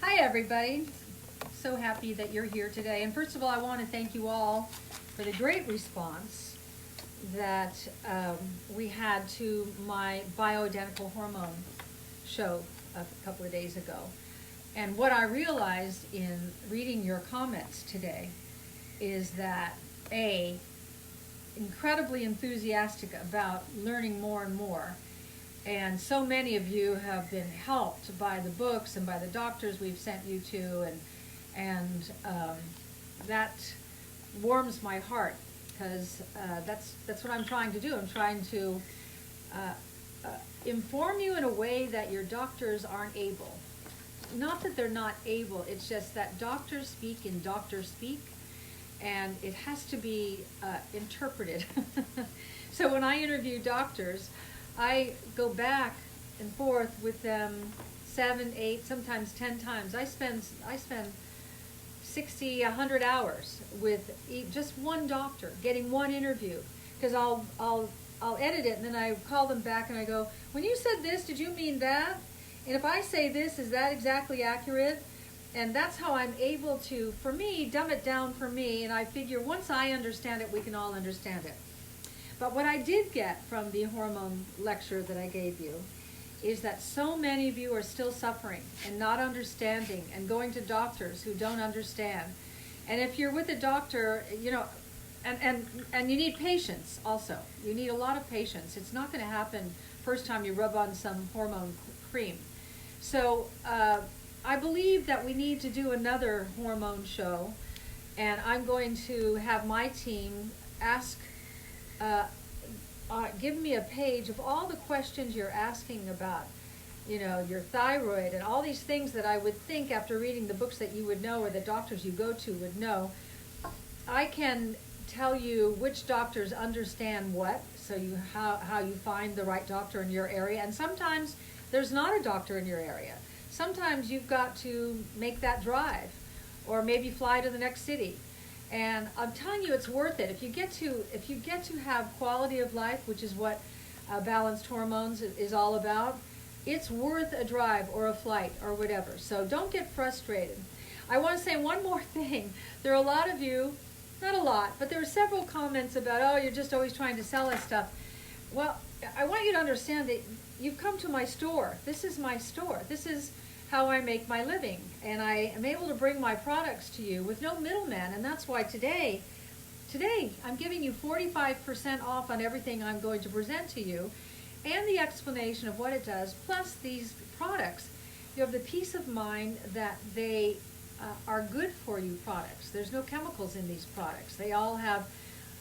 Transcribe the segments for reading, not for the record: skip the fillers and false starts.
Hi everybody, so happy that you're here today. And first of all, I want to thank you all for the great response that we had to my bioidentical hormone show a couple of days ago. And what I realized in reading your comments today is that incredibly enthusiastic about learning more and more. And so many of you have been helped by the books and by the doctors we've sent you to, and that warms my heart because that's what I'm trying to do. I'm trying to inform you in a way that your doctors aren't able. Not that they're not able, it's just that doctors speak in doctor speak, and it has to be interpreted. So when I interview doctors, I go back and forth with them 7, 8, sometimes 10 times. I spend 60, 100 hours with just one doctor, getting one interview, because I'll edit it and then I call them back and I go, when you said this, did you mean that? And if I say this, is that exactly accurate? And that's how I'm able to, for me, dumb it down for me, and I figure once I understand it, we can all understand it. But what I did get from the hormone lecture that I gave you is that so many of you are still suffering and not understanding and going to doctors who don't understand. And if you're with a doctor, you know, and you need patience also. You need a lot of patience. It's not going to happen first time you rub on some hormone cream. So I believe that we need to do another hormone show, and I'm going to have my team give me a page of all the questions you're asking about, you know, your thyroid and all these things that I would think after reading the books that you would know or the doctors you go to would know. I can tell you which doctors understand what, so how you find the right doctor in your area. And sometimes there's not a doctor in your area. Sometimes you've got to make that drive or maybe fly to the next city. And I'm telling you, it's worth it. If you get to have quality of life, which is what balanced hormones is all about, it's worth a drive or a flight or whatever. So don't get frustrated. I want to say one more thing. There are a lot of you, not a lot, but there were several comments about, oh, you're just always trying to sell us stuff. Well, I want you to understand that you've come to my store. This is my store. This is how I make my living, and I am able to bring my products to you with no middleman. And that's why today I'm giving you 45% off on everything I'm going to present to you, and the explanation of what it does, plus these products. You have the peace of mind that they are good for you products. There's no chemicals in these products. They all have,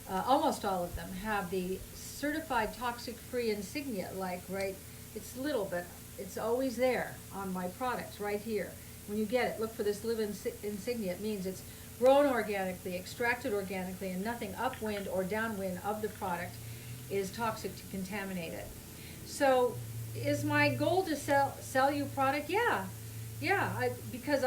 almost all of them have the certified toxic-free insignia, like, right, it's little, but it's always there on my products right here. When you get it, look for this live insignia. It means it's grown organically, extracted organically, and nothing upwind or downwind of the product is toxic to contaminate it. So is my goal to sell you product? Yeah. Because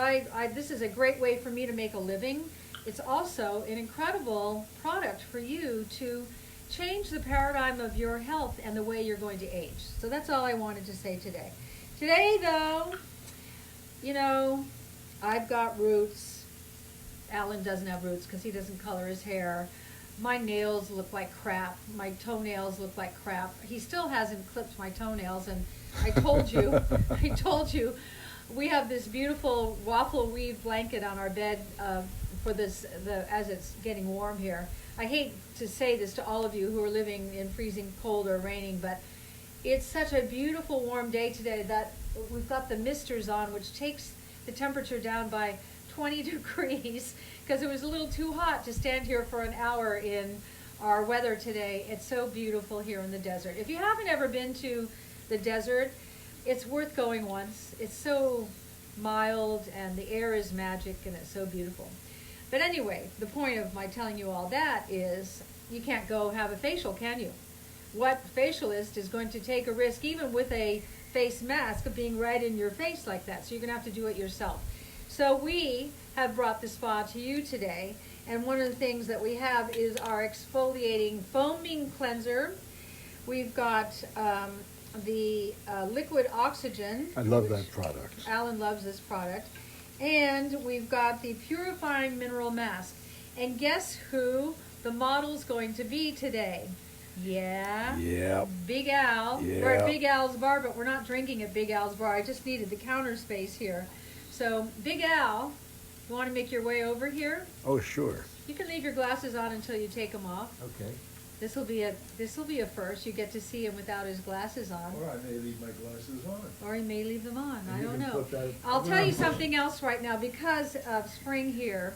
this is a great way for me to make a living. It's also an incredible product for you to change the paradigm of your health and the way you're going to age. So that's all I wanted to say today. Today, though, you know, I've got roots. Alan doesn't have roots because he doesn't color his hair. My nails look like crap. My toenails look like crap. He still hasn't clipped my toenails, and I told you, we have this beautiful waffle weave blanket on our bed for as it's getting warm here. I hate to say this to all of you who are living in freezing cold or raining, but it's such a beautiful warm day today that we've got the misters on, which takes the temperature down by 20 degrees because it was a little too hot to stand here for an hour in our weather today. It's so beautiful here in the desert. If you haven't ever been to the desert, it's worth going once. It's so mild and the air is magic and it's so beautiful. But anyway, the point of my telling you all that is you can't go have a facial, can you? What facialist is going to take a risk, even with a face mask, of being right in your face like that? So you're going to have to do it yourself. So we have brought the spa to you today, and one of the things that we have is our exfoliating foaming cleanser. We've got the liquid oxygen. I love that product. Alan loves this product. And we've got the Purifying Mineral Mask. And guess who the model's going to be today? Yeah. Yep. Big Al. Yeah. We're at Big Al's bar, but we're not drinking at Big Al's bar. I just needed the counter space here. So, Big Al, you want to make your way over here? Oh, sure. You can leave your glasses on until you take them off. Okay. This will be a first. You get to see him without his glasses on. Or I may leave my glasses on. Or he may leave them on. And I you don't can know. put that I'll tell you around. something else right now because of spring here.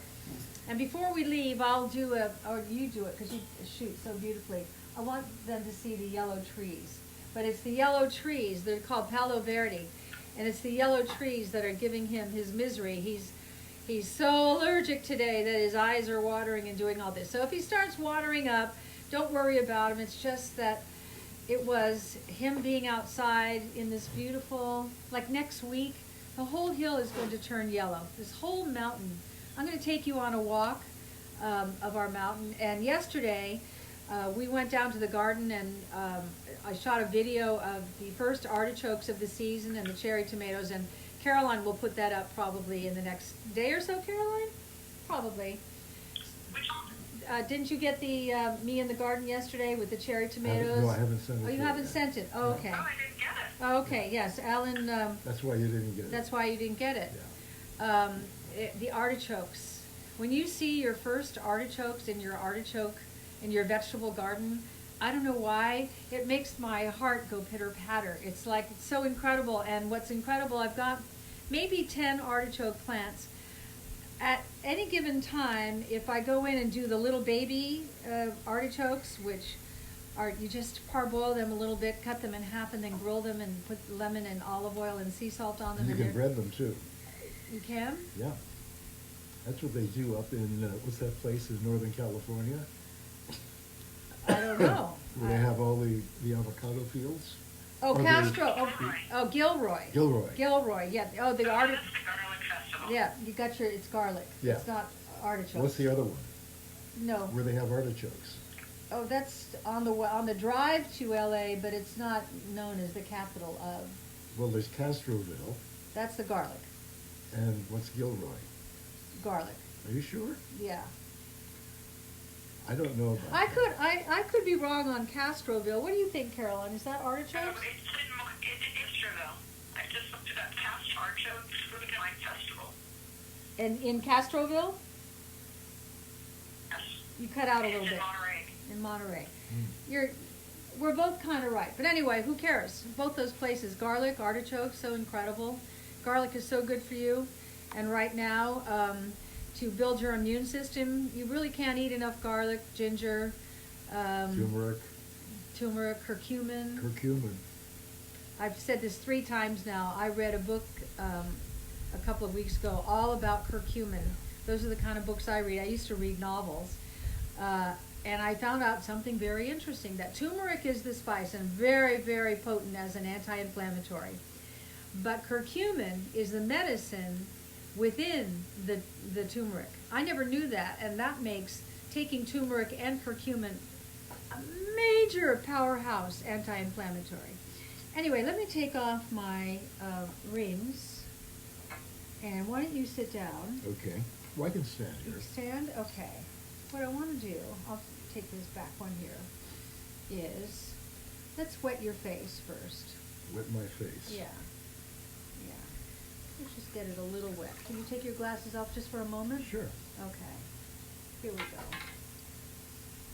And before we leave, I'll do or you do it because you shoot so beautifully. I want them to see the yellow trees. But it's the yellow trees. They're called Palo Verde. And it's the yellow trees that are giving him his misery. He's so allergic today that his eyes are watering and doing all this. So if he starts watering up, don't worry about him. It's just that it was him being outside in this beautiful, like next week, the whole hill is going to turn yellow. This whole mountain. I'm going to take you on a walk of our mountain. And yesterday, we went down to the garden and I shot a video of the first artichokes of the season and the cherry tomatoes. And Caroline will put that up probably in the next day or so, Caroline? Probably. Didn't you get the me in the garden yesterday with the cherry tomatoes? No, I haven't sent it. Oh, you yet. haven't sent it? Oh, okay. Oh, I didn't get it. Oh, okay, yes, Alan, That's why you didn't get it. that's why you didn't get it. Yeah. The artichokes. When you see your first artichokes in your vegetable garden, I don't know why, it makes my heart go pitter-patter. It's like, it's so incredible. And what's incredible, I've got maybe 10 artichoke plants. At any given time, if I go in and do the little baby artichokes, which are, you just parboil them a little bit, cut them in half, and then grill them and put lemon and olive oil and sea salt on them. And you can they're- bread them too. You can? Yeah. That's what they do up in, what's that place in Northern California? I don't know. Where they have all the avocado fields? Oh, Or the- Castro. Oh, Gilroy. Gilroy. Gilroy, yeah. Oh, the That's arti- the garlic festival. Yeah, you got your, it's garlic. Yeah. It's not artichokes. What's the other one? No. Where they have artichokes? Oh, that's on the drive to LA, but it's not known as the capital of. Well, there's Castroville, That's the garlic. and what's Gilroy? Garlic. Are you sure? Yeah. I don't know about I that. I could be wrong on Castroville. What do you think, Caroline? Is that No, artichokes? it's true though. I just looked it up. Past artichokes food and wine festival. And in Castroville? Yes. You cut out a little It's bit. in Monterey. In Monterey. We're both kind of right. But anyway, who cares? Both those places, garlic, artichokes, so incredible. Garlic is so good for you. And right now, to build your immune system, you really can't eat enough garlic, ginger, Turmeric, curcumin. curcumin. I've said this 3 times now. I read a book a couple of weeks ago all about curcumin. Those are the kind of books I read. I used to read novels. And I found out something very interesting, that turmeric is the spice and very, very potent as an anti-inflammatory. But curcumin is the medicine within the turmeric. I never knew that, and that makes taking turmeric and curcumin a major powerhouse anti-inflammatory. Anyway, let me take off my rings, and why don't you sit down? Okay. Well, I can stand You here. stand? Okay. What I want to do, I'll take this back one here, is let's wet your face first. Wet my face. Yeah. Yeah. Let's just get it a little wet. Can you take your glasses off just for a moment? Sure. Okay. Here we go.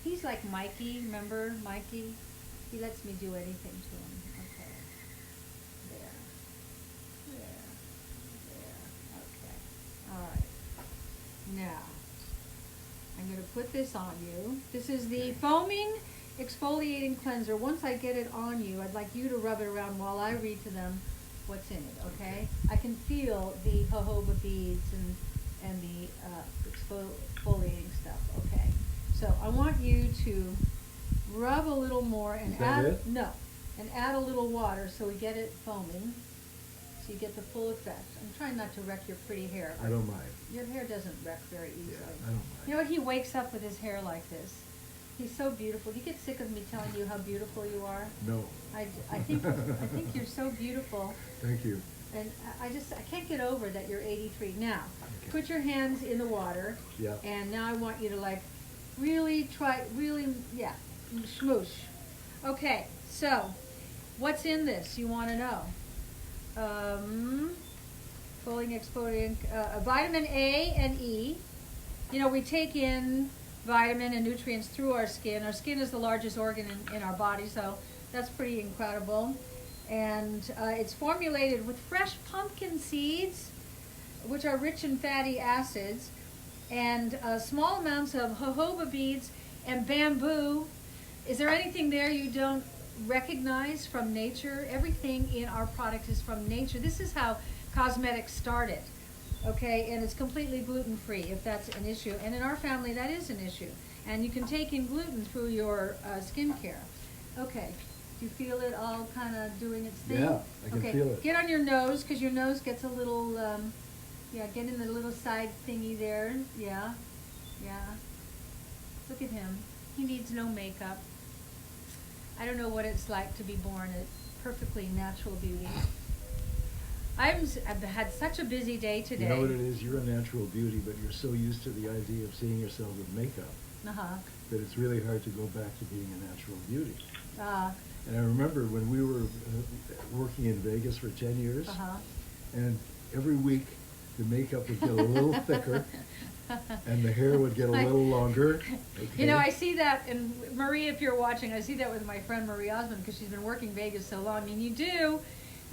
He's like Mikey, remember Mikey? He lets me do anything to him. Okay. There. There. There. Okay. All right. Now, I'm going to put this on you. This is the foaming exfoliating cleanser. Once I get it on you, I'd like you to rub it around while I read to them what's in it, okay? I can feel the jojoba beads and the exfoliating stuff, okay? So I want you to rub a little more and Is that add it? no, and add a little water so we get it foaming, so you get the full effect. I'm trying not to wreck your pretty hair. I don't mind. Your hair doesn't wreck very easily. Yeah, I don't mind. You know what? He wakes up with his hair like this. He's so beautiful. Do you get sick of me telling you how beautiful you are? No. I think you're so beautiful. Thank you. And I can't get over that you're 83. Now, Okay. put your hands in the water. Yeah. And now I want you to like really yeah, smoosh. Okay, so what's in this? You want to know? Fulling exfoliant, vitamin A and E. You know, we take in vitamin and nutrients through our skin. Our skin is the largest organ in our body, so that's pretty incredible. And it's formulated with fresh pumpkin seeds, which are rich in fatty acids, and small amounts of jojoba beads and bamboo. Is there anything there you don't recognize from nature? Everything in our product is from nature. This is how cosmetics started, okay? And it's completely gluten-free, if that's an issue. And in our family, that is an issue. And you can take in gluten through your skincare. Okay, do you feel it all kind of doing its thing? Yeah, I can feel it. Get on your nose, because your nose gets a little, yeah, get in the little side thingy there. Yeah, yeah. Look at him. He needs no makeup. I don't know what it's like to be born a perfectly natural beauty. I've had such a busy day today. You know what it is? You're a natural beauty, but you're so used to the idea of seeing yourself with makeup that it's really hard to go back to being a natural beauty. And I remember when we were working in Vegas for 10 years, and every week the makeup would get a little thicker, and the hair would get a little longer. Okay. You know, I see that, and Marie, if you're watching, I see that with my friend Marie Osmond, because she's been working Vegas so long. And you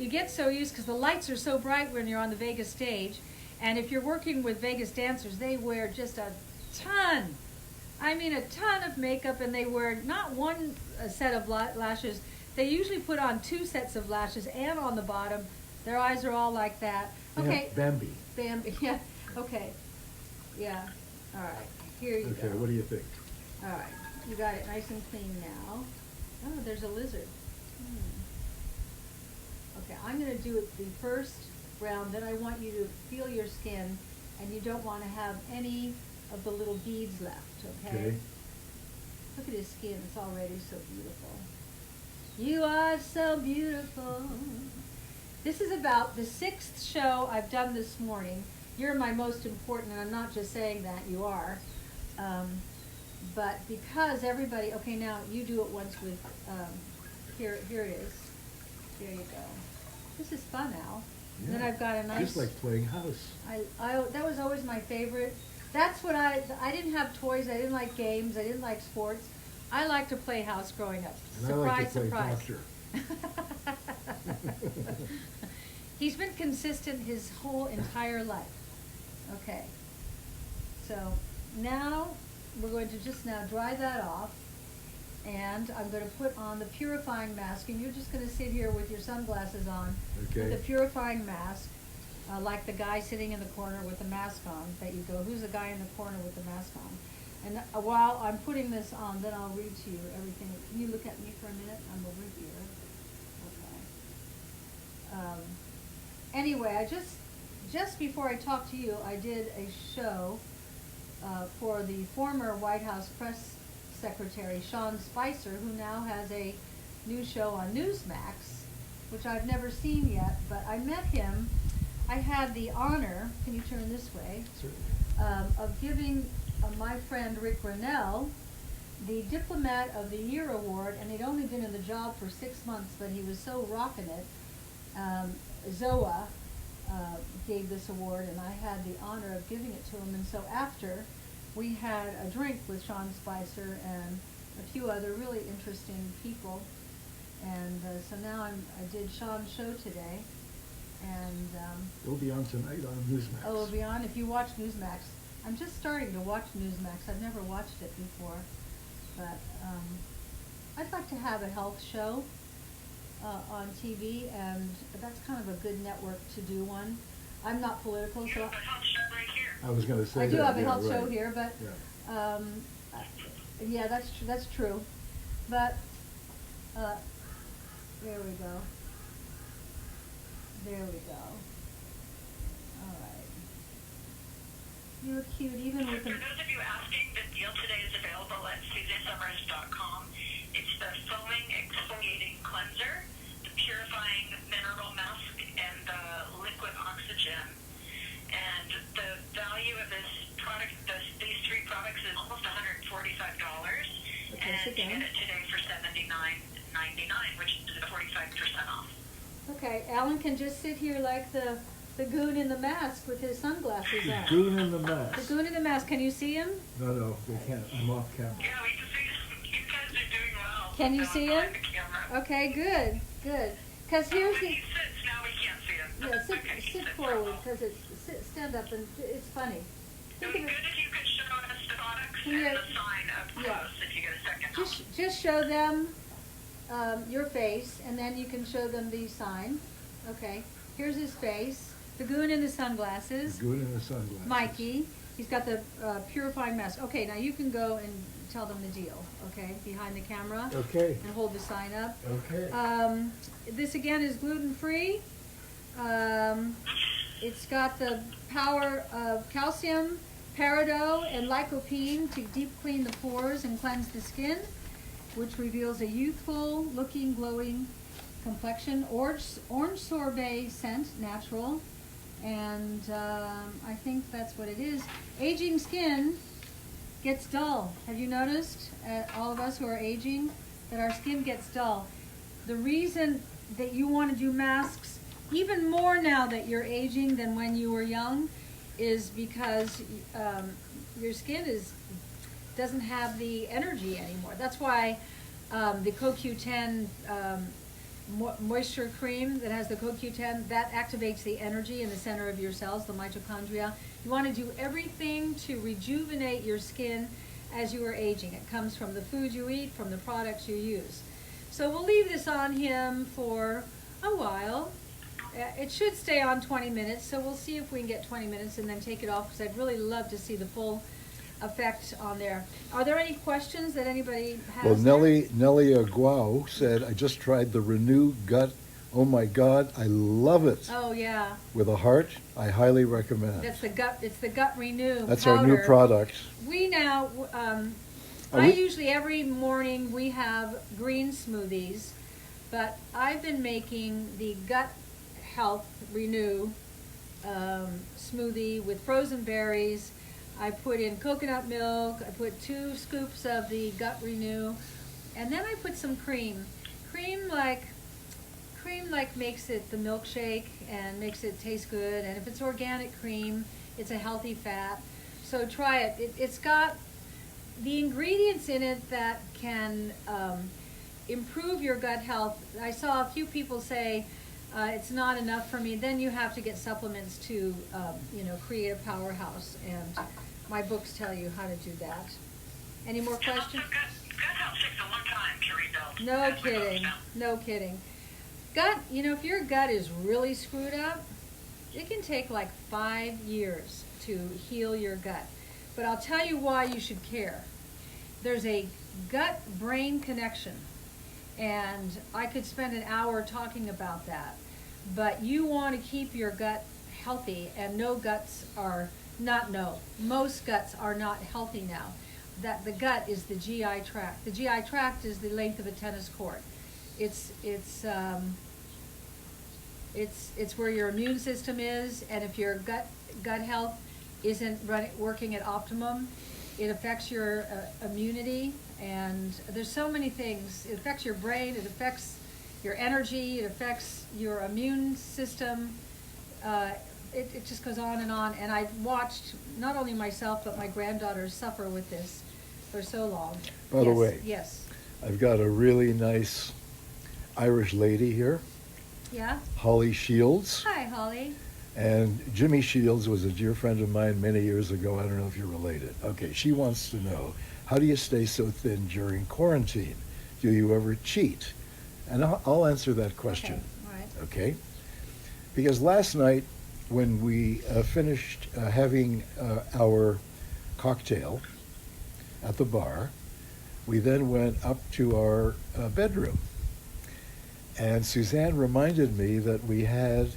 get so used, because the lights are so bright when you're on the Vegas stage, and if you're working with Vegas dancers, they wear just a ton of makeup, and they wear not one set of lashes. They usually put on 2 sets of lashes, and on the bottom, their eyes are all like that. Okay. Yeah, Bambi. Bambi, yeah, okay. Yeah, all right, here you go. Okay, what do you think? All right, you got it nice and clean now. Oh, there's a lizard. Okay, I'm going to do it the first round, then I want you to feel your skin, and you don't want to have any of the little beads left, okay? Look at his skin, it's already so beautiful. You are so beautiful. This is about the 6th show I've done this morning. You're my most important, and I'm not just saying that, you are. But because everybody, okay, now you do it once with, here it is. There you go. This is fun, Al. Yeah. And then I've got a nice. Just like playing house. That was always my favorite. That's what I didn't have toys. I didn't like games. I didn't like sports. I liked to play house growing up. And Surprise, I like to play surprise. doctor. He's been consistent his whole entire life. Okay. So now we're going to just now dry that off. And I'm going to put on the purifying mask, and you're just going to sit here with your sunglasses on with the purifying mask, like the guy sitting in the corner with the mask on, that you go, who's the guy in the corner with the mask on? And while I'm putting this on, then I'll read to you everything. Can you look at me for a minute? I'm over here. Okay. Anyway, I just before I talked to you, I did a show for the former White House press secretary, Sean Spicer, who now has a new show on Newsmax, which I've never seen yet, but I met him. I had the honor, can you turn this way, of giving my friend Rick Grinnell the Diplomat of the Year award, and he'd only been in the job for 6 months, but he was so rocking it. ZOA gave this award, and I had the honor of giving it to him, and so after, we had a drink with Sean Spicer and a few other really interesting people, and so now I did Sean's show today, and It'll be on tonight on Newsmax. oh, it'll be on if you watch Newsmax. I'm just starting to watch Newsmax. I've never watched it before, but I'd like to have a health show on TV, and that's kind of a good network to do one. I'm not political, You so have a health show right here. I was going to say I do that, have a yeah, health show right. here, but Yeah. yeah, that's true. But there we go. There we go. All right. You're cute, even with For the. those of you asking, the deal today is available at SuzanneSummers.com. It's the foaming exfoliating cleanser, the purifying mineral mask, and the Okay, Alan can just sit here like the goon in the mask with his sunglasses on. The goon in the mask. The goon in the mask. Can you see him? No, we can't. I'm off camera. Yeah, we can see you guys are doing well. Can you see him? The camera. Okay, good. Because here's When the... he sits, now we can't see him. Yeah, Okay, he sit sits forward, well. because stand up, and it's funny. It Think would of be it, good if you could show us the products Yeah. and the sign up close Yeah. if you get a second. just show them your face, and then you can show them the sign. Okay, here's his face. The goon in the sunglasses. The goon in the sunglasses. Mikey. He's got the purifying mask. Okay, now you can go and tell them the deal, okay, behind the camera. Okay. And hold the sign up. Okay. This again is gluten-free. It's got the power of calcium, peridot, and lycopene to deep clean the pores and cleanse the skin, which reveals a youthful looking, glowing complexion. Orange sorbet scent, natural. And I think that's what it is. Aging skin gets dull. Have you noticed, all of us who are aging, that our skin gets dull? The reason that you want to do masks even more now that you're aging than when you were young is because your skin doesn't have the energy anymore. That's why the CoQ10 moisture cream that has the CoQ10, that activates the energy in the center of your cells, the mitochondria. You want to do everything to rejuvenate your skin as you are aging. It comes from the food you eat, from the products you use. So we'll leave this on him for a while. It should stay on 20 minutes, so we'll see if we can get 20 minutes and then take it off, because I'd really love to see the full effect on there. Are there any questions that anybody has? Well, Nellie Aguao said, I just tried the Renew Gut. Oh my God, I love it. Oh yeah. With a heart, I highly recommend. That's the gut. It's the Gut Renew. That's powder. our new product. We now. Usually every morning we have green smoothies, but I've been making the Gut Health Renew smoothie with frozen berries. I put in coconut milk. I put 2 scoops of the Gut Renew, and then I put some cream. Cream like makes it the milkshake and makes it taste good. And if it's organic cream, it's a healthy fat. So try it. It's got the ingredients in it that can improve your gut health. I saw a few people say it's not enough for me. Then you have to get supplements to create a powerhouse. And my books tell you how to do that. Any more questions? Gut health takes a long time to rebuild. No kidding. No kidding. Gut, if your gut is really screwed up, it can take like 5 years to heal your gut. But I'll tell you why you should care. There's a gut-brain connection, and I could spend an hour talking about that. But you want to keep your gut healthy, and most guts are not healthy now. That the gut is the GI tract. The GI tract is the length of a tennis court. It's where your immune system is, and if your gut health isn't working at optimum, it affects your immunity, and there's so many things. It affects your brain, it affects your energy, it affects your immune system. It just goes on, and I've watched not only myself but my granddaughters suffer with this for so long. By the way, yes, I've got a really nice Irish lady here. Yeah? Holly Shields. Hi, Holly. And Jimmy Shields was a dear friend of mine many years ago. I don't know if you're related. Okay, she wants to know, how do you stay so thin during quarantine? Do you ever cheat? And I'll answer that question. Okay, all right. Okay? Because last night, when we finished having our cocktail at the bar, we then went up to our bedroom. And Suzanne reminded me that we had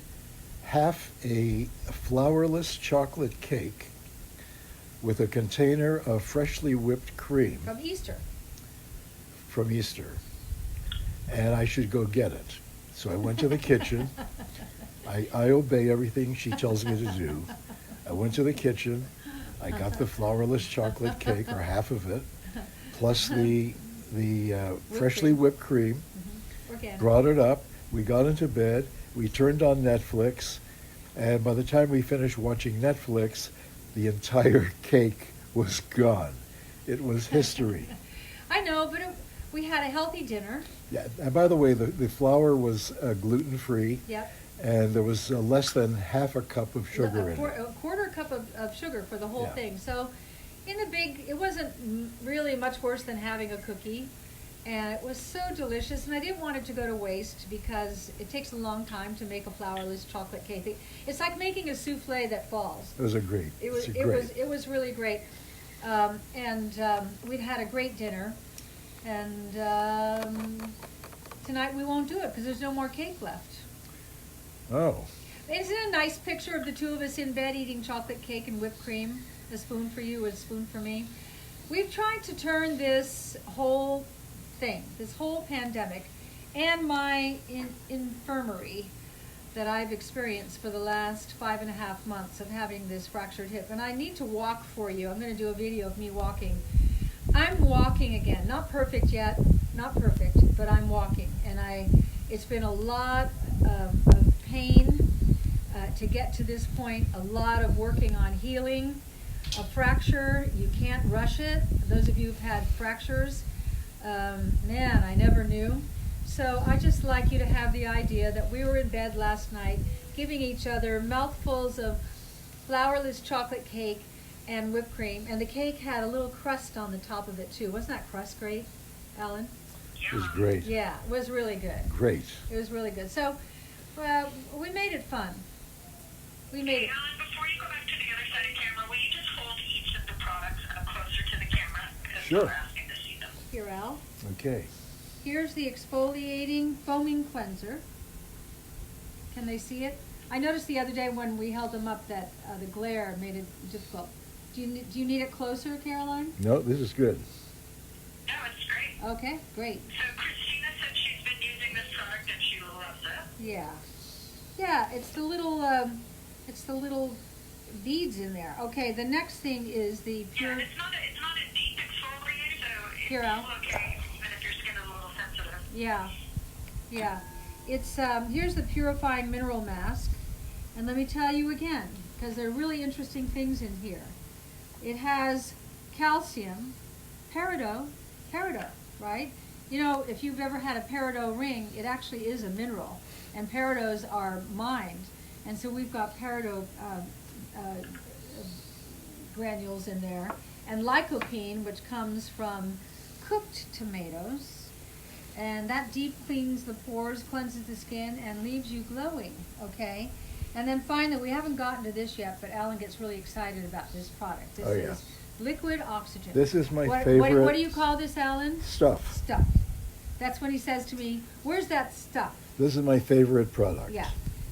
half a flourless chocolate cake with a container of freshly whipped cream. From Easter. From Easter. And I should go get it. So I went to the kitchen. I obey everything she tells me to do. I went to the kitchen. I got the flourless chocolate cake, or half of it, plus the freshly whipped cream. Organic. Brought it up. We got into bed, We turned on Netflix, and by the time we finished watching Netflix, the entire cake was gone. It was history. I know, but we had a healthy dinner. Yeah, and by the way, the flour was gluten-free. Yep. And there was less than half a cup of sugar in it. A quarter cup of sugar for the whole Yeah. thing. So it wasn't really much worse than having a cookie. And it was so delicious, and I didn't want it to go to waste because it takes a long time to make a flourless chocolate cake. It's like making a souffle that falls. It was great. It was really great. We'd had a great dinner, and tonight we won't do it because there's no more cake left. Oh. Isn't it a nice picture of the two of us in bed eating chocolate cake and whipped cream? A spoon for you, a spoon for me. We've tried to turn this whole thing, this whole pandemic, and my infirmary that I've experienced for the last 5.5 months of having this fractured hip. And I need to walk for you. I'm going to do a video of me walking. I'm walking again. Not perfect yet, not perfect, but I'm walking. And it's been a lot of pain to get to this point, a lot of working on healing. A fracture, you can't rush it. Those of you who've had fractures, man, I never knew. So I just like you to have the idea that we were in bed last night giving each other mouthfuls of flourless chocolate cake and whipped cream. And the cake had a little crust on the top of it too. Wasn't that crust great, Alan? It was great. Yeah, it was really good. Great. It was really good. So we made it fun. We made it. Alan, before you go back to the other side of the camera, will you just hold each of the products closer to the camera? Because Sure. we're asking to see them. Here, Al. Okay. Here's the exfoliating foaming cleanser. Can they see it? I noticed the other day when we held them up that the glare made it difficult. Do you need it closer, Caroline? No, this is good. No, it's great. Okay, great. So Christina said she's been using this product and she loves it. Yeah, yeah. It's the little beads in there. Okay, the next thing is the pure. Yeah, it's not a deep exfoliator, so it's Here, Al. okay even if your skin is a little sensitive. Yeah, yeah. It's here's the purifying mineral mask, and let me tell you again, because there are really interesting things in here. It has calcium, peridot, right? You know, if you've ever had a peridot ring, it actually is a mineral, and peridots are mined, and so we've got peridot granules in there, and lycopene, which comes from cooked tomatoes, and that deep cleans the pores, cleanses the skin, and leaves you glowing, okay? And then finally, we haven't gotten to this yet, but Alan gets really excited about this product. This is liquid oxygen. This is my favorite. What do you call this, Alan? Stuff. Stuff. That's when he says to me, where's that stuff? This is my favorite product. Yeah.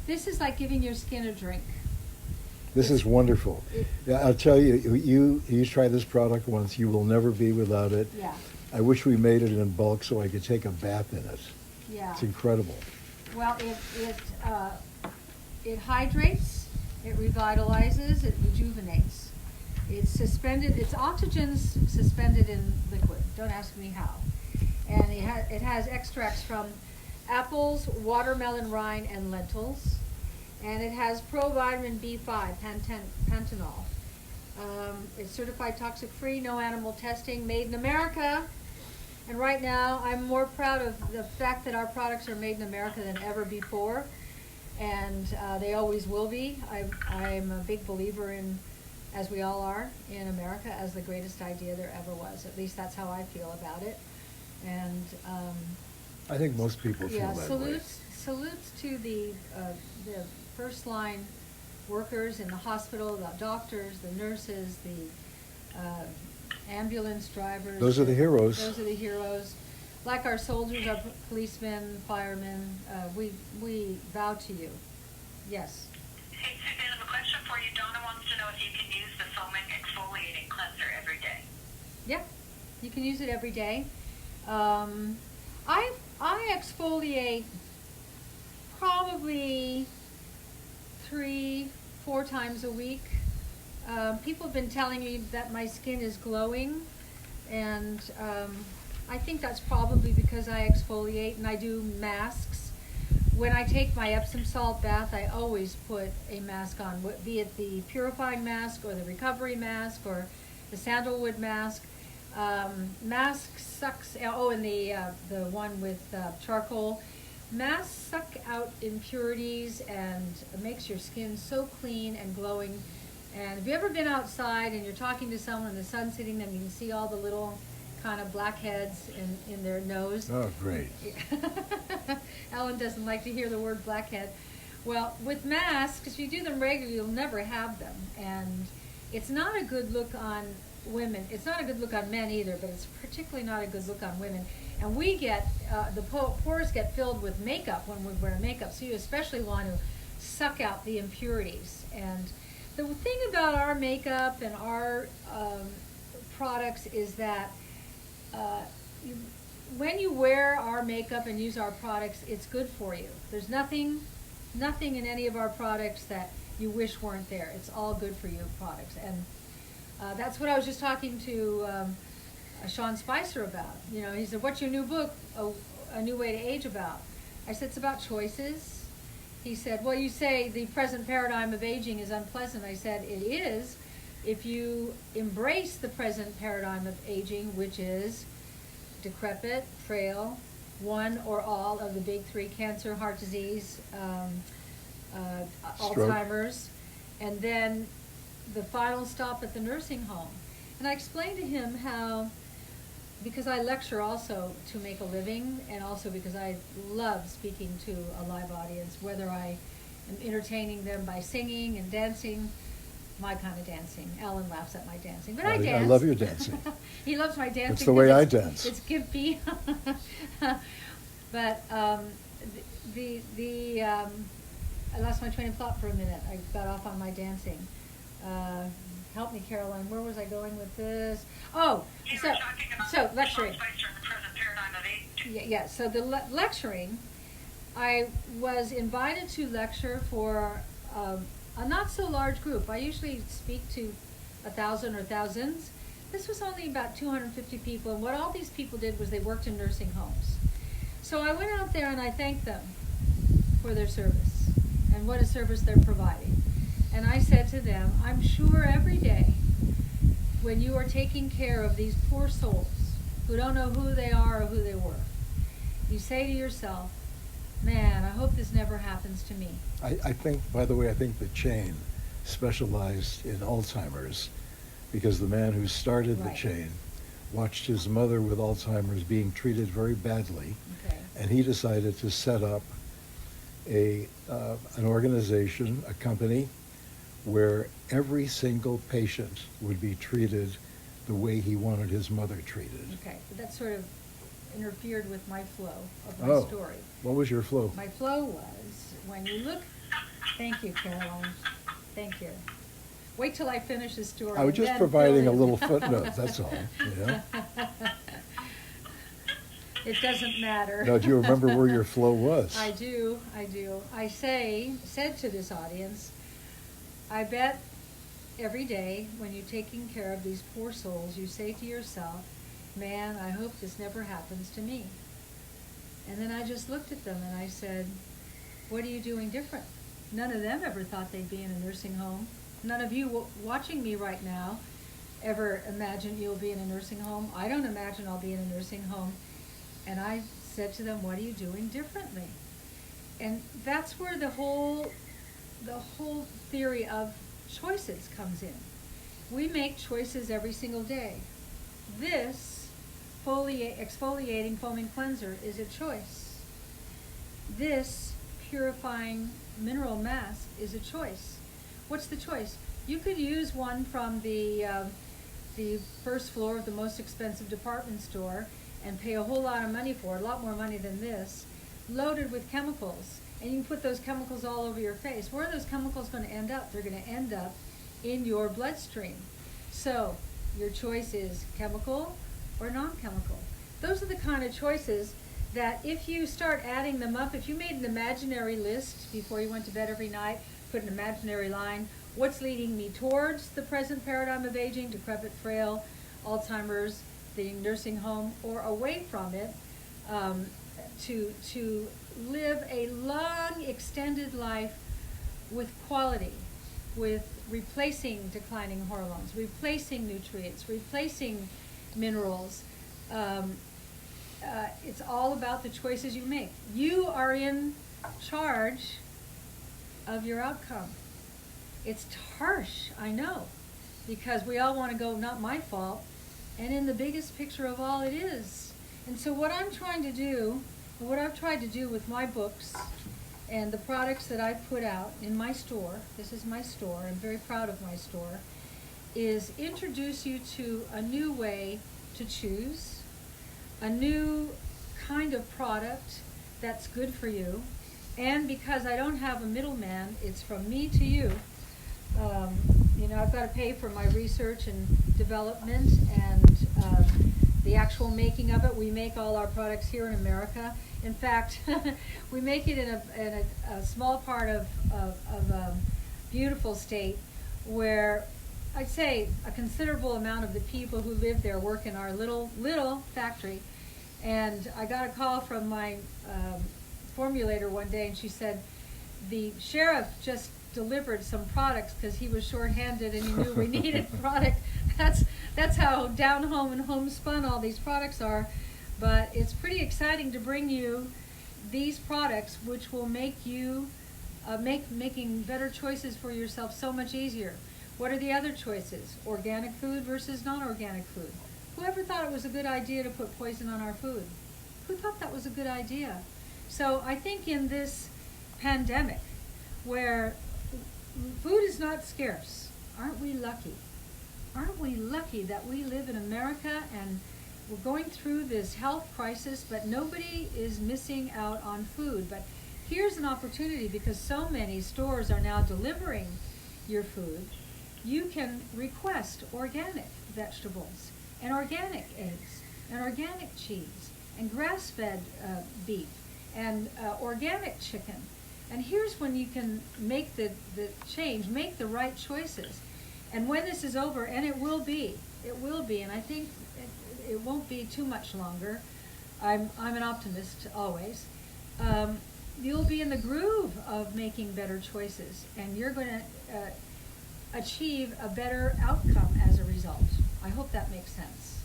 This is like giving your skin a drink. This is wonderful. Yeah, I'll tell you, you try this product once, you will never be without it. Yeah. I wish we made it in bulk so I could take a bath in it. Yeah. It's incredible. Well, it hydrates, it revitalizes, it rejuvenates. It's suspended. It's oxygen's suspended in liquid. Don't ask me how. And it has extracts from apples, watermelon rind, and lentils. And it has provitamin B5, panthenol. It's certified toxic-free, no animal testing, made in America. And right now, I'm more proud of the fact that our products are made in America than ever before. And they always will be. I'm a big believer in, as we all are, in America as the greatest idea there ever was. At least that's how I feel about it. And I think most people feel that way. Salutes to the first line workers in the hospital, the doctors, the nurses, the ambulance drivers. Those are the heroes. Those are the heroes. Like our soldiers, our policemen, firemen, we vow to you. Yes. Hey, Suzanne, I have a question for you. Donna wants to know if you can use the foaming exfoliating cleanser every day. Yeah, you can use it every day. I exfoliate probably 3-4 times a week. People have been telling me that my skin is glowing, and I think that's probably because I exfoliate and I do masks when I take my Epsom salt bath, I always put a mask on, be it the purifying mask or the recovery mask or the sandalwood mask. Mask sucks, and the one with charcoal. Masks suck out impurities and makes your skin so clean and glowing. And have you ever been outside and you're talking to someone and the sun's hitting them, you can see all the little kind of blackheads in their nose? Oh, great. Ellen doesn't like to hear the word blackhead. Well, with masks, if you do them regularly, you'll never have them. And it's not a good look on women. It's not a good look on men either, but it's particularly not a good look on women. And we get, the pores get filled with makeup when we wear makeup, so you especially want to suck out the impurities. And the thing about our makeup and our products is that when you wear our makeup and use our products, it's good for you. There's nothing in any of our products that you wish weren't there. It's all good for you products. And that's what I was just talking to Sean Spicer about. You know, he said, "What's your new book, A New Way to Age, about?" I said, "It's about choices." He said, "Well, you say the present paradigm of aging is unpleasant." I said, "It is if you embrace the present paradigm of aging, which is decrepit, frail, one or all of the big three: cancer, heart disease, Alzheimer's, and then the final stop at the nursing home." And I explained to him how, because I lecture also to make a living, and also because I love speaking to a live audience, whether I am entertaining them by singing and dancing, my kind of dancing. Alan laughs at my dancing, but I dance. I love your dancing. He loves my dancing. That's the way I dance. It's gimpy. But I lost my train of thought for a minute. I got off on my dancing. Help me, Caroline. Where was I going with this? Oh, so lecturing. Yeah. So the lecturing, I was invited to lecture for a not so large group. I usually speak to 1,000 or thousands. This was only about 250 people, and what all these people did was they worked in nursing homes. So I went out there and I thanked them for their service and what a service they're providing. And I said to them, I'm sure every day when you are taking care of these poor souls who don't know who they are or who they were, you say to yourself, man, I hope this never happens to me. I think, by the way, I think the chain specialized in Alzheimer's because the man who started the chain watched his mother with Alzheimer's being treated very badly, and he decided to set up an organization, a company, where every single patient would be treated the way he wanted his mother treated. Okay, but that sort of interfered with my flow of my story. What was your flow? My flow was, when you look, thank you, Caroline, thank you. Wait till I finish the story. I was just providing a little footnote, that's all. Yeah. It doesn't matter. Now, do you remember where your flow was? I do. I said to this audience, I bet every day when you're taking care of these poor souls, you say to yourself, man, I hope this never happens to me. And then I just looked at them and I said, what are you doing different? None of them ever thought they'd be in a nursing home. None of you watching me right now ever imagine you'll be in a nursing home. I don't imagine I'll be in a nursing home. And I said to them, what are you doing differently? And that's where the whole theory of choices comes in. We make choices every single day. This exfoliating foaming cleanser is a choice. This purifying mineral mask is a choice. What's the choice? You could use one from the first floor of the most expensive department store and pay a whole lot of money for it, a lot more money than this, loaded with chemicals. And you can put those chemicals all over your face. Where are those chemicals going to end up? They're going to end up in your bloodstream. So your choice is chemical or non-chemical. Those are the kind of choices that if you start adding them up, if you made an imaginary list before you went to bed every night, put an imaginary line, what's leading me towards the present paradigm of aging, decrepit, frail, Alzheimer's, the nursing home, or away from it, to live a long, extended life with quality, with replacing declining hormones, replacing nutrients, replacing minerals. It's all about the choices you make. You are in charge of your outcome. It's harsh, I know, because we all want to go, not my fault, and in the biggest picture of all, it is. And so what I'm trying to do, what I've tried to do with my books and the products that I've put out in my store, this is my store, I'm very proud of my store, is introduce you to a new way to choose, a new kind of product that's good for you. And because I don't have a middleman, it's from me to you. I've got to pay for my research and development and the actual making of it. We make all our products here in America. In fact, we make it in a small part of a beautiful state where I'd say a considerable amount of the people who live there work in our little factory. And I got a call from my formulator one day, and she said the sheriff just delivered some products because he was shorthanded and he knew we needed product. That's how down home and homespun all these products are. But it's pretty exciting to bring you these products, which will make you making better choices for yourself so much easier. What are the other choices? Organic food versus non-organic food. Whoever thought it was a good idea to put poison on our food? Who thought that was a good idea? So I think in this pandemic, where food is not scarce, aren't we lucky? Aren't we lucky that we live in America and we're going through this health crisis, but nobody is missing out on food. But here's an opportunity, because so many stores are now delivering your food. You can request organic vegetables and organic eggs and organic cheese and grass-fed beef and organic chicken. And here's when you can make the change, make the right choices. And when this is over, and it will be, and I think it won't be too much longer. I'm an optimist always. You'll be in the groove of making better choices, and you're going to achieve a better outcome as a result. I hope that makes sense.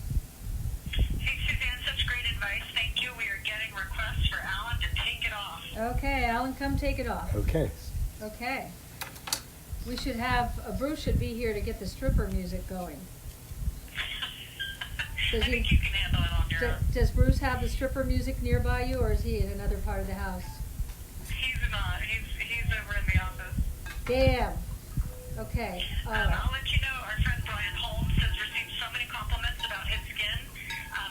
Hey, Suzanne, such great advice. Thank you. We are getting requests for Alan to take it off. Okay, Alan, come take it off. Okay. Okay. We should have, Bruce should be here to get the stripper music going. I think you can handle it on your own. Does Bruce have the stripper music nearby you, or is he in another part of the house? He's not. He's over in the office. Damn. Okay. I'll let you know, our friend Brian Holmes has received so many compliments about his skin.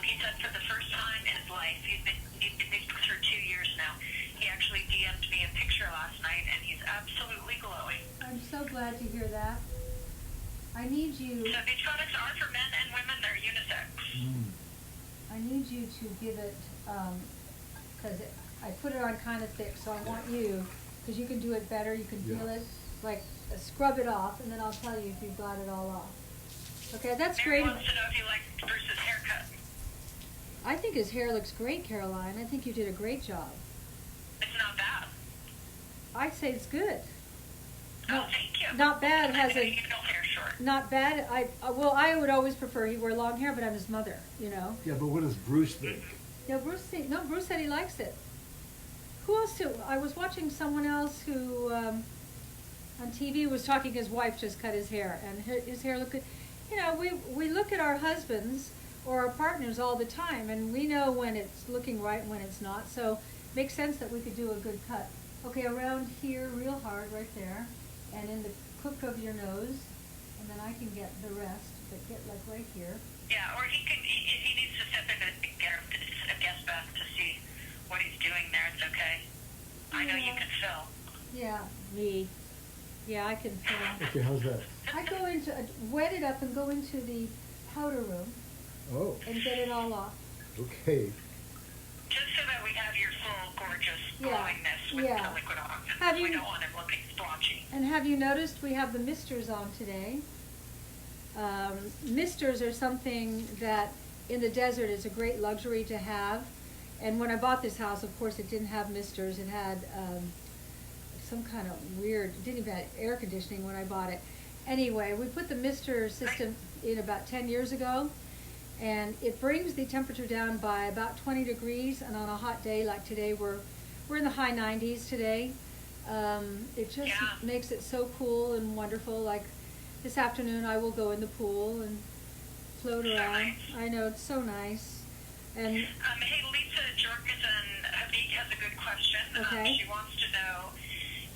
He said for the first time in his life, he's been these books for 2 years now. He actually DM'd me a picture last night, and he's absolutely glowing. I'm so glad to hear that. I need you. So these products are for men and women. They're unisex. I need you to give it, because I put it on kind of thick, so I want you, because you can do it better, you can feel it, like scrub it off, and then I'll tell you if you've got it all off. Okay, that's Mary great. wants to know if you like Bruce's haircut. I think his hair looks great, Caroline. I think you did a great job. It's not bad. I'd say it's good. Oh, thank you. Not bad. Has a you don't hair short. not bad. I would always prefer he wear long hair, but I'm his mother, you know. Yeah, but what does Bruce think? No, Bruce said he likes it. Who else? I was watching someone else who on TV was talking. His wife just cut his hair, and his hair looked good. You know, we look at our husbands or our partners all the time, and we know when it's looking right and when it's not. So it makes sense that we could do a good cut. Okay, around here, real hard, right there, and in the crook of your nose, and then I can get the rest, but get like right here. Yeah, or he needs to step in and get a guest bath to see what he's doing there. It's okay. I know you can fill. Yeah, me. Yeah, I can fill. Okay, how's that? I go into, wet it up and go into the powder room Oh, and get it all off. okay. Just so that we have your full gorgeous glowingness with the liquid on. Have We you- don't want him looking splotchy. And have you noticed we have the misters on today? Misters are something that in the desert is a great luxury to have. And when I bought this house, of course, it didn't have misters. It had some kind of weird, it didn't even have air conditioning when I bought it. Anyway, we put the mister system in about 10 years ago, and it brings the temperature down by about 20 degrees, and on a hot day like today, we're in the high 90s today. It just makes it so cool and wonderful. Like this afternoon, I will go in the pool and float around. Nice. I know, it's so nice. And hey, Lisa Jorgensen has a good question. Okay. She wants to know,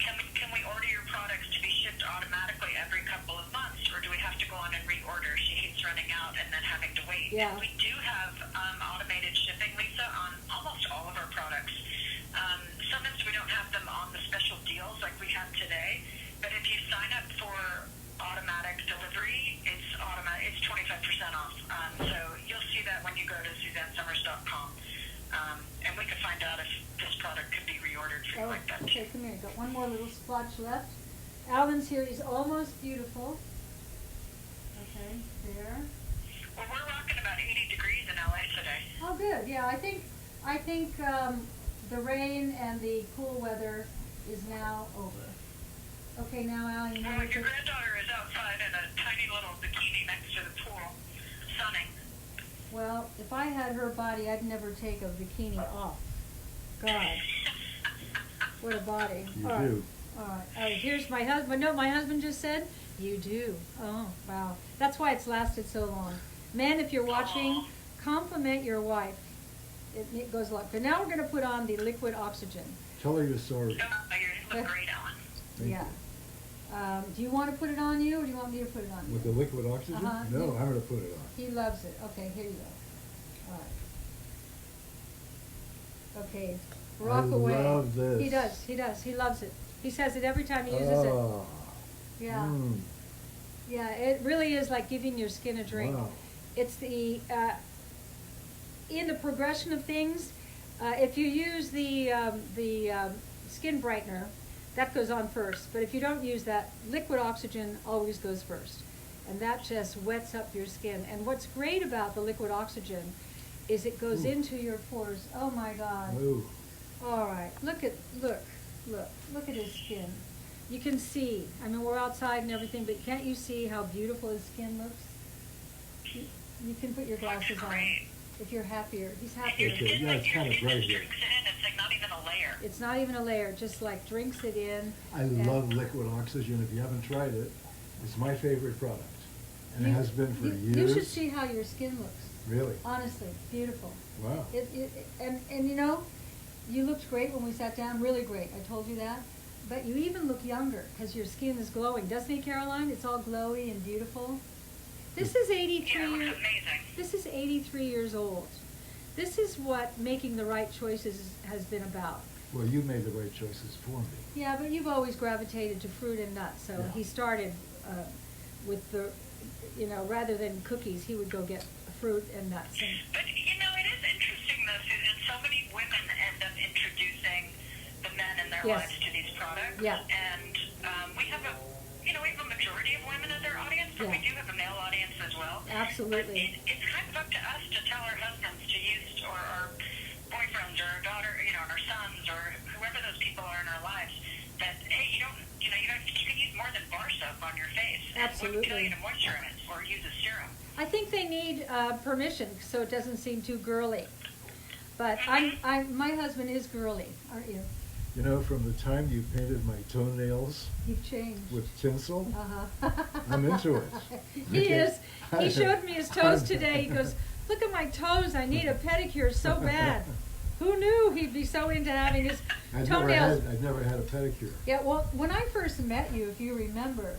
can we order your products to be shipped automatically every couple of months, or do we have to go on and reorder? She hates running out and then having to wait. Yeah. And we do have automated shipping, Lisa, on almost all of our products. Sometimes we don't have them on the special deals like we have today, but if you sign up for automatic delivery, it's automatic. It's 25% off. So you'll see that when you go to SuzanneSummers.com, and we can find out if this product could be reordered for you like that. Okay, come here. Got one more little splotch left. Alan's here. He's almost beautiful. Okay, there. Well, we're rocking about 80 degrees in LA today. Oh, good. Yeah, I think the rain and the cool weather is now over. Okay, now Alan, you know Well, your granddaughter is outside in a tiny little bikini next to the pool, sunning. Well, if I had her body, I'd never take a bikini off. God, what a body. You All do. Right. All right. Here's my husband. No, my husband just said, you do. Oh, wow. That's why it's lasted so long. Men, if you're watching, compliment your wife. It goes a lot. But now we're going to put on the liquid oxygen. Tell her your story. You look great, Ellen. Thank Yeah. you. Do you want to put it on you, or do you want me to put it on you? With the liquid oxygen? Uh-huh. No, I'm going to put it on. He loves it. Okay, here you go. All right. Okay, rock I away. love this. He does. He loves it. He says it every time he uses it. Yeah. Mm. Yeah, it really is like giving your skin a drink. Wow. It's the, in the progression of things, if you use the skin brightener, that goes on first. But if you don't use that, liquid oxygen always goes first. And that just wets up your skin. And what's great about the liquid oxygen is it goes into your pores. Oh my God. Ooh. All right, look at his skin. You can see, I mean, we're outside and everything, but can't you see how beautiful his skin looks? You can put your glasses on if you're happier. He's happier. Okay, yeah, it's kind of bright here. It's like not even a layer. It's not even a layer, just like drinks it in. I love liquid oxygen. If you haven't tried it, it's my favorite product. And it has been for years. You should see how your skin looks. Really? Honestly, beautiful. Wow. And you know, you looked great when we sat down, really great. I told you that. But you even look younger because your skin is glowing. Doesn't it, Caroline? It's all glowy and beautiful. This is 83 Yeah, it years. looks amazing. This is 83 years old. This is what making the right choices has been about. Well, you made the right choices for me. Yeah, but you've always gravitated to fruit and nuts. So Yeah. he started with the, you know, rather than cookies, he would go get fruit and nuts. But, you know, it is interesting, though, Susan. So many women end up introducing the men in their Yes. lives to these products. Yeah. And we have a majority of women in their audience, but Yeah. we do have a male audience as well. Absolutely. But it's kind of up to us to tell our husbands to use, or our boyfriends, or our daughter, you know, our sons, or whoever those people are in our lives, that, hey, you can use more than bar soap on your face. Absolutely. It wouldn't kill you to moisturize it, or use a serum. I think they need permission so it doesn't seem too girly. But my husband is girly, aren't you? You know, from the time you painted my toenails You've changed. with tinsel, Uh-huh. I'm into it. He Okay. is. He showed me his toes today. He goes, look at my toes. I need a pedicure so bad. Who knew he'd be so into having his toenails? I've never had a pedicure. Yeah, well, when I first met you, if you remember,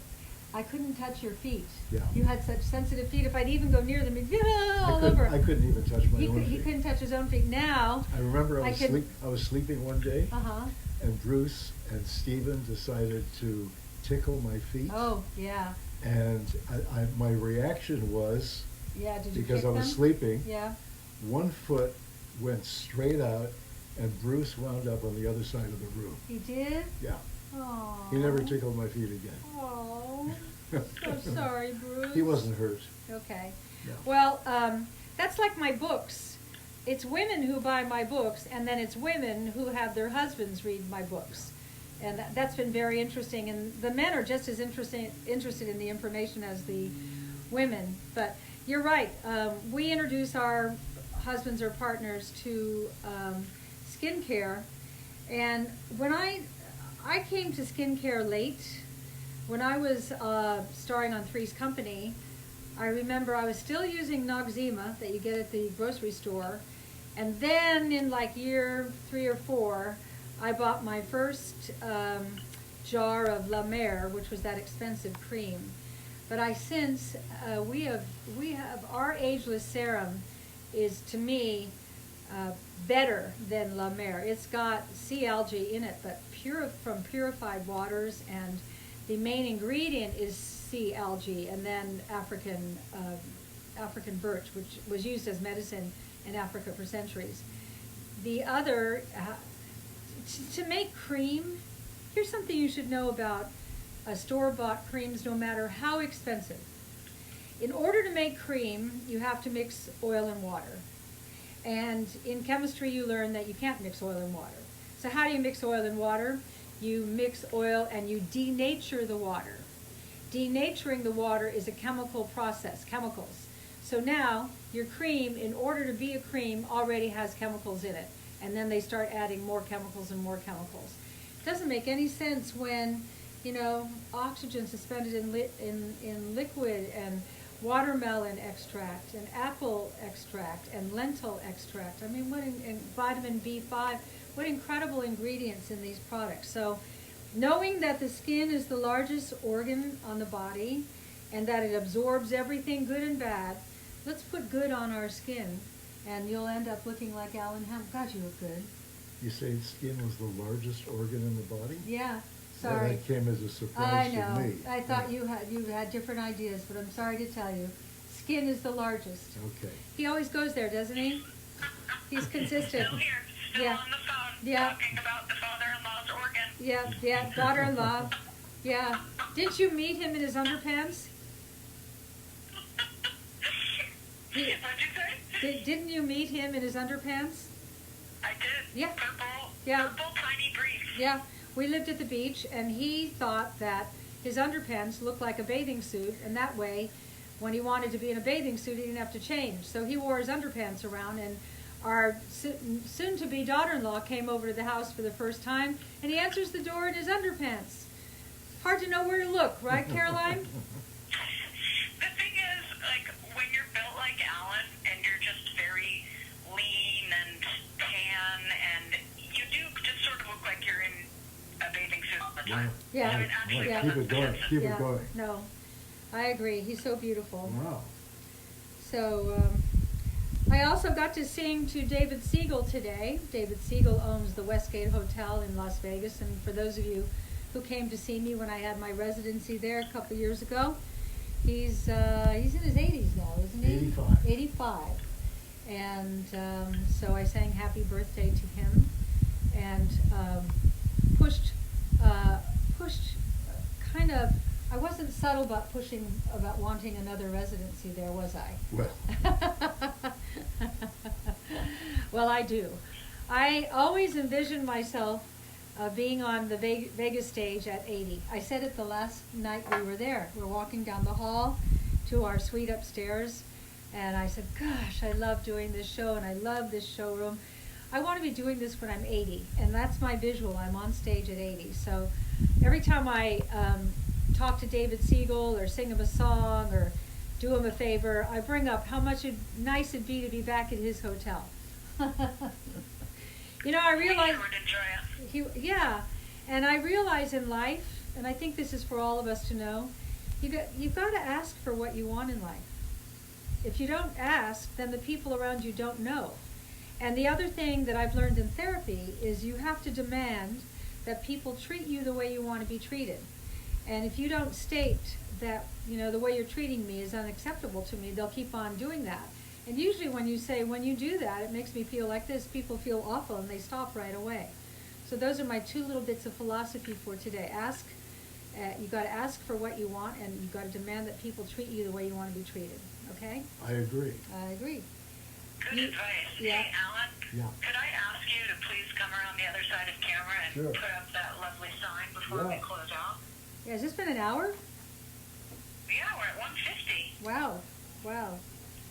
I couldn't touch your feet. Yeah. You had such sensitive feet. If I'd even go near them, it'd be all over. I couldn't even touch my own He feet. couldn't touch his own feet. Now, I remember I could- was sleeping one day, uh-huh. and Bruce and Stephen decided to tickle my feet. Oh, yeah. And my reaction was, Yeah, did you because kick I was them? sleeping, Yeah. one foot went straight out, and Bruce wound up on the other side of the room. He did? Yeah. Oh. He never tickled my feet again. Oh. So sorry, Bruce. He wasn't hurt. Okay. No. Well, that's like my books. it's women who buy my books, and then it's women who have their husbands read my books. And that's been very interesting. And the men are just as interested in the information as the women. But you're right. We introduce our husbands or partners to skincare. And when I came to skincare late, when I was starring on Three's Company, I remember I was still using Noxzema that you get at the grocery store. And then in like year 3 or 4, I bought my first jar of La Mer, which was that expensive cream. But we have our ageless serum is, to me, better than La Mer. It's got sea algae in it, but from purified waters, and the main ingredient is sea algae, and then African birch, which was used as medicine in Africa for centuries. The other, to make cream, here's something you should know about store-bought creams, no matter how expensive. In order to make cream, you have to mix oil and water. And in chemistry, you learn that you can't mix oil and water. So how do you mix oil and water? You mix oil and you denature the water. Denaturing the water is a chemical process, chemicals. So now your cream, in order to be a cream, already has chemicals in it. And then they start adding more chemicals and more chemicals. It doesn't make any sense when, oxygen suspended in liquid, and watermelon extract, and apple extract, and lentil extract. I mean, and vitamin B5, what incredible ingredients in these products. So knowing that the skin is the largest organ on the body, and that it absorbs everything, good and bad, let's put good on our skin, and you'll end up looking like Alan Ham. God, you look good. You say skin was the largest organ in the body? Yeah. Sorry. That came as a surprise to me. I thought you had different ideas, but I'm sorry to tell you, skin is the largest. Okay. He always goes there, doesn't he? He's consistent. Still here, still on the phone, talking about the father-in-law's organ. Yeah, daughter-in-law. Yeah. Didn't you meet him in his underpants? What'd you say? Didn't you meet him in his underpants? I did. Yeah. Purple tiny briefs. Yeah. We lived at the beach, and he thought that his underpants looked like a bathing suit, and that way, when he wanted to be in a bathing suit, he didn't have to change. So he wore his underpants around, and our soon-to-be daughter-in-law came over to the house for the first time, and he answers the door in his underpants. Hard to know where to look, right, Caroline? The thing is, like, when you're built like Alan, and you're just very lean and tan, and you do just sort of look like you're in a bathing suit all the time. Yeah. So it actually Yeah. Keep it going. Keep Yeah. it going. No, I agree. He's so beautiful. Wow. So I also got to sing to David Siegel today. David Siegel owns the Westgate Hotel in Las Vegas, and for those of you who came to see me when I had my residency there a couple years ago, he's in his 80s now, isn't he? 85. 85. And so I sang Happy Birthday to him, and pushed kind of, I wasn't subtle about pushing, about wanting another residency there, was I? Well. Well, I do. I always envisioned myself being on the Vegas stage at 80. I said it the last night we were there. We're walking down the hall to our suite upstairs, and I said, gosh, I love doing this show, and I love this showroom. I want to be doing this when I'm 80, and that's my visual. I'm on stage at 80. So every time I talk to David Siegel or sing him a song or do him a favor, I bring up how nice it'd be to be back at his hotel. I realize, yeah, and I realize in life, and I think this is for all of us to know, you've got to ask for what you want in life. If you don't ask, then the people around you don't know. And the other thing that I've learned in therapy is you have to demand that people treat you the way you want to be treated. And if you don't state that, the way you're treating me is unacceptable to me, they'll keep on doing that. And usually when you do that, it makes me feel like this, people feel awful and they stop right away. So those are my 2 little bits of philosophy for today. You got to ask for what you want, and you got to demand that people treat you the way you want to be treated. Okay? I agree. I agree. Good advice. Yeah. Hey, Alan, Yeah. could I ask you to please come around the other side of camera and Sure. put up that lovely sign before we Yeah. close out? Yeah, has this been an hour? Yeah, we're at 150. Wow. Wow.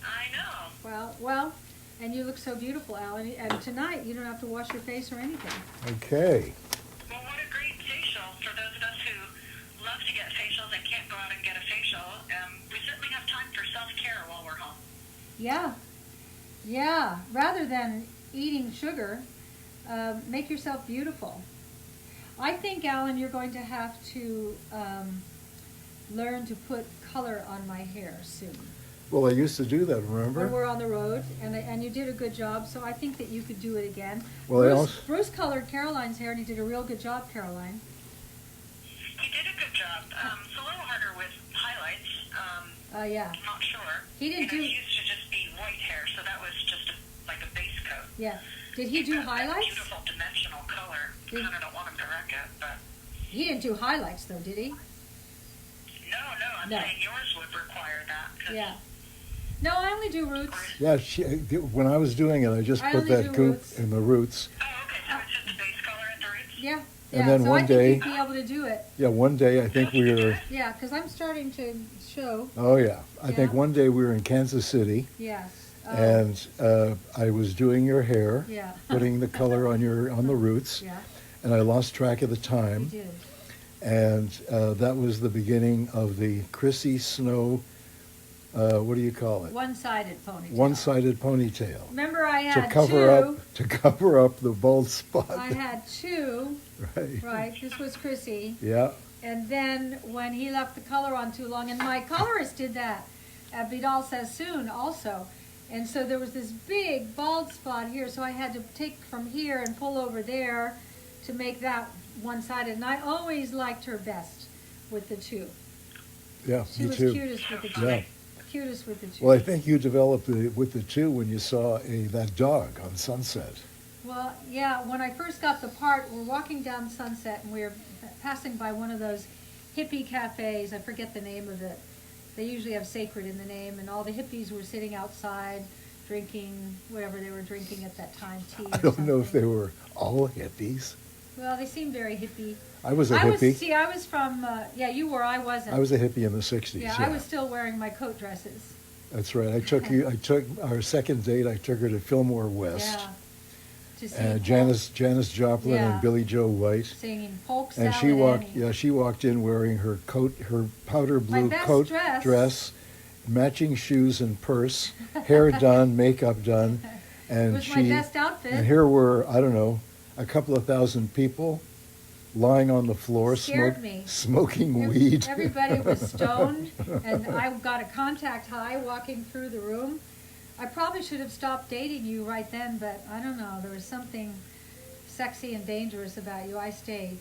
I know. Well, and you look so beautiful, Alan. And tonight, you don't have to wash your face or anything. Okay. Well, what a great facial for those of us who love to get facials and can't go out and get a facial. We certainly have time for self-care while we're home. Yeah. Yeah. Rather than eating sugar, make yourself beautiful. I think, Alan, you're going to have to learn to put color on my hair soon. Well, I used to do that, When remember? we're on the road, and you did a good job, so I think that you could do it again. Well, I also- Bruce colored Caroline's hair, and he did a real good job, Caroline. He did a good job. It's a little harder with highlights. Yeah. I'm not sure. He didn't do- It used to just be white hair, so that was just like a base coat. Yeah. Did he do That highlights? beautiful dimensional color. Did- Kind of don't want him to wreck it, but He didn't do highlights, though, did he? no, I'm No. saying yours would require that. 'Cause Yeah. No, I only do roots. Yeah, when I was doing it, I just I put only that do goop roots. in the roots. Oh, okay, so it's just the base color at the roots? Yeah. And Yeah, then so one I think day- you'd be able to do it. Yeah, one day I think we were, Yeah, because I'm starting to show. oh yeah, I think Yeah. one day we were in Kansas City Yes. Oh, and I was doing your hair, Yeah. putting the color on the roots, Yeah, and I lost track of the you time. did. And that was the beginning of the Chrissy Snow, what do you call it? One-sided ponytail. One-sided ponytail. Remember, I To had cover two. up the bald spot. I had two. Right. Right. This was Chrissy. Yeah. And then when he left the color on too long, and my colorist did that at Vidal Sassoon also. And so there was this big bald spot here, so I had to take from here and pull over there to make that one-sided. And I always liked her best with the two. Yeah, She me was too. cutest with the two. Yeah. Cutest with the two. Well, I think you developed with the two when you saw that dog on Sunset. Well, yeah, when I first got the part, we're walking down Sunset and we're passing by one of those hippie cafes. I forget the name of it. They usually have sacred in the name, and all the hippies were sitting outside drinking whatever they were drinking at that time, tea or I don't know if something. they were all hippies. Well, they seemed very hippie. I was a hippie. I was from, yeah, you were, I wasn't. I was a hippie in the 60s. Yeah, I was still wearing my coat dresses. That's right. I took our second date, I took her to Fillmore West. Yeah. To see Janis Joplin Yeah. and Billie Joe White. singing Polk And Salad Annie. she walked in wearing her powder My blue best coat dress. matching shoes and purse, hair done, makeup done, and It was my best outfit. And here were, I don't know, a couple of thousand people lying on the floor, Scared me. smoking weed. Everybody was stoned, and I got a contact high walking through the room. I probably should have stopped dating you right then, but I don't know. There was something sexy and dangerous about you. I stayed.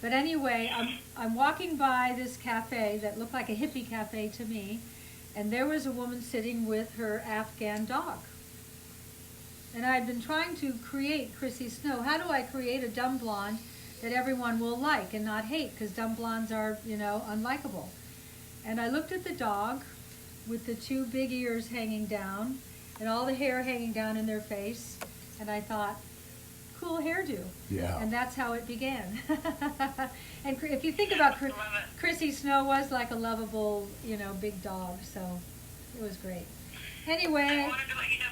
But anyway, I'm walking by this cafe that looked like a hippie cafe to me, and there was a woman sitting with her Afghan dog. And I'd been trying to create Chrissy Snow. How do I create a dumb blonde that everyone will like and not hate? Because dumb blondes are, unlikable. And I looked at the dog with the two big ears hanging down and all the hair hanging down in their face. And I thought, cool hairdo. Yeah. And that's how it began. And if you think about Love it. Chrissy Snow was like a lovable, big dog. So it was great. I Anyway. wanted to let you know,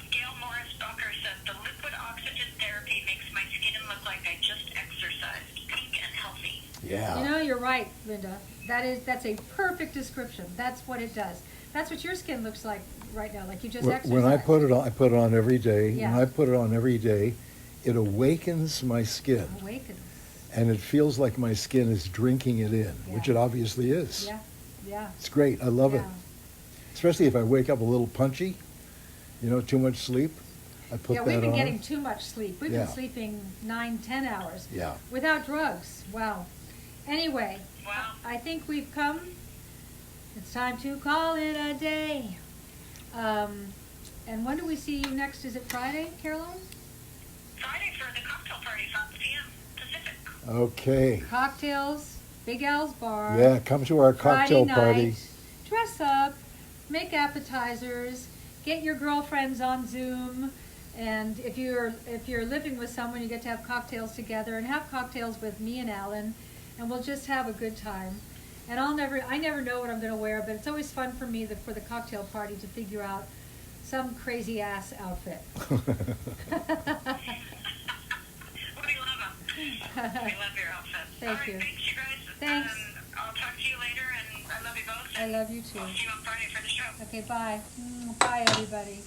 Gail Morris Docker said, the liquid oxygen therapy makes my skin look like I just exercised, pink and healthy. Yeah. You're right, Linda. That's a perfect description. That's what it does. That's what your skin looks like right now, like you just exercised. When I put it on every day. Yeah. When I put it on every day, it awakens my skin. Awakens. And it feels like my skin is drinking it in, Yeah. which it obviously is. Yeah, yeah. It's great. I love it. Yeah. Especially if I wake up a little punchy, too much sleep. I put Yeah, that we've been on. getting too much sleep. We've Yeah. been sleeping 9-10 hours. Yeah. Without drugs. Wow. Anyway, Wow. I think we've come. It's time to call it a day. And when do we see you next? Is it Friday, Caroline? Friday for the cocktail party, 5 p.m. Pacific. Okay. Cocktails, Big Al's Bar. Yeah, come to our cocktail Friday party. night, dress up, make appetizers, get your girlfriends on Zoom. And if you're living with someone, you get to have cocktails together, and have cocktails with me and Alan, and we'll just have a good time. And I never know what I'm going to wear, but it's always fun for me for the cocktail party to figure out some crazy ass outfit. We love them. We love your outfits. Thank All right, you. thanks, you guys. Thanks. I'll talk to you later, and I love you both. I love you too. I'll see you on Friday for the show. Okay, bye. Bye, everybody.